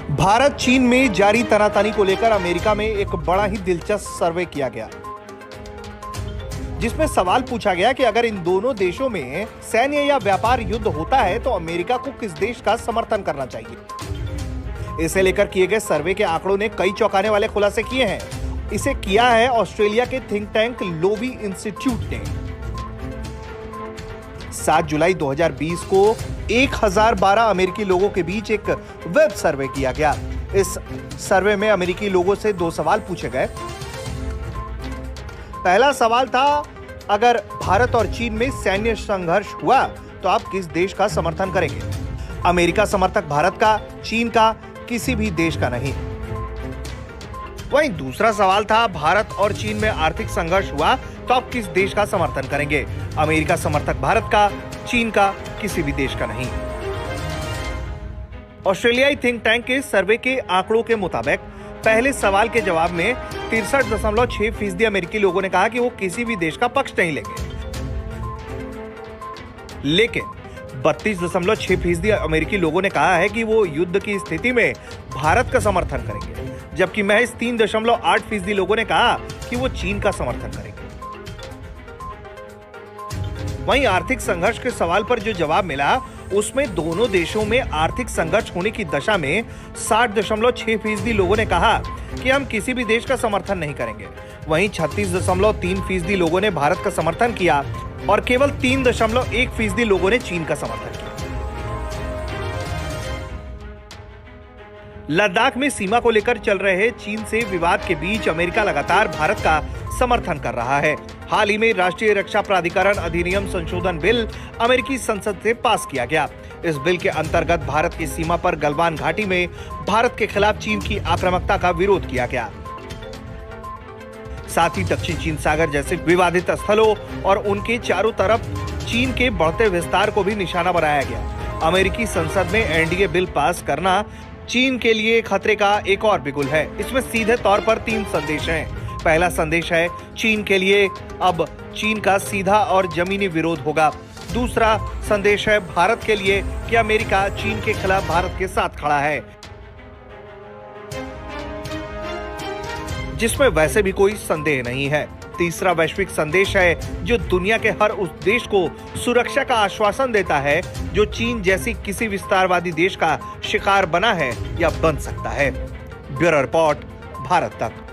भारत चीन में जारी तनातनी को लेकर अमेरिका में एक बड़ा ही दिलचस्प सर्वे किया गया, जिसमें सवाल पूछा गया कि अगर इन दोनों देशों में सैन्य या व्यापार युद्ध होता है तो अमेरिका को किस देश का समर्थन करना चाहिए। इसे लेकर किए गए सर्वे के आंकड़ों ने कई चौंकाने वाले खुलासे किए हैं। इसे किया है ऑस्ट्रेलिया के थिंक टैंक लोवी इंस्टीट्यूट ने। 7 जुलाई 2020 को 1012 अमेरिकी लोगों के बीच एक वेब सर्वे किया गया। इस सर्वे में अमेरिकी लोगों से 2 सवाल पूछे गए। पहला सवाल था, अगर भारत और चीन में सैन्य संघर्ष हुआ तो आप किस देश का समर्थन करेंगे। अमेरिका समर्थक भारत का, चीन का, किसी भी देश का नहीं। वहीं दूसरा सवाल था, भारत और चीन में आर्थिक संघर्ष हुआ तो आप किस देश का समर्थन करेंगे। अमेरिका समर्थक भारत का, चीन का, किसी भी देश का नहीं। ऑस्ट्रेलियाई थिंक टैंक के सर्वे के आंकड़ों के मुताबिक पहले सवाल के जवाब में 63.6% अमेरिकी लोगों ने कहा कि वो किसी भी देश का पक्ष नहीं लेंगे, लेकिन 32.6% अमेरिकी लोगों ने कहा है कि वो युद्ध की स्थिति में भारत का समर्थन करेंगे, जबकि महज 3.8% लोगों ने कहा कि वो चीन का समर्थन करेंगे। वहीं आर्थिक संघर्ष के सवाल पर जो जवाब मिला, उसमें दोनों देशों में आर्थिक संघर्ष होने की दशा में 60.6% लोगों ने कहा कि हम किसी भी देश का समर्थन नहीं करेंगे। वहीं 36.3% लोगों ने भारत का समर्थन किया और केवल 3.1% लोगों ने चीन का समर्थन किया। लद्दाख में सीमा को लेकर चल रहे चीन से विवाद के बीच अमेरिका लगातार भारत का समर्थन कर रहा है। हाल ही में राष्ट्रीय रक्षा प्राधिकरण अधिनियम संशोधन बिल अमेरिकी संसद से पास किया गया। इस बिल के अंतर्गत भारत की सीमा पर गलवान घाटी में भारत के खिलाफ चीन की आक्रामकता का विरोध किया गया। साथ ही दक्षिण चीन सागर जैसे विवादित स्थलों और उनके चारों तरफ चीन के बढ़ते विस्तार को भी निशाना बनाया गया। अमेरिकी संसद में एनडीए बिल पास करना चीन के लिए खतरे का एक और बिगुल है। इसमें सीधे तौर पर 3 संदेश हैं। पहला संदेश है, चीन के लिए अब चीन का सीधा और जमीनी विरोध होगा। दूसरा संदेश है भारत के लिए कि अमेरिका चीन के खिलाफ भारत के साथ खड़ा है, जिसमें वैसे भी कोई संदेह नहीं है। तीसरा वैश्विक संदेश है जो दुनिया के हर उस देश को सुरक्षा का आश्वासन देता है जो चीन जैसी किसी विस्तारवादी देश का शिकार बना है या बन सकता है। ब्यूरो रिपोर्ट, भारत तक।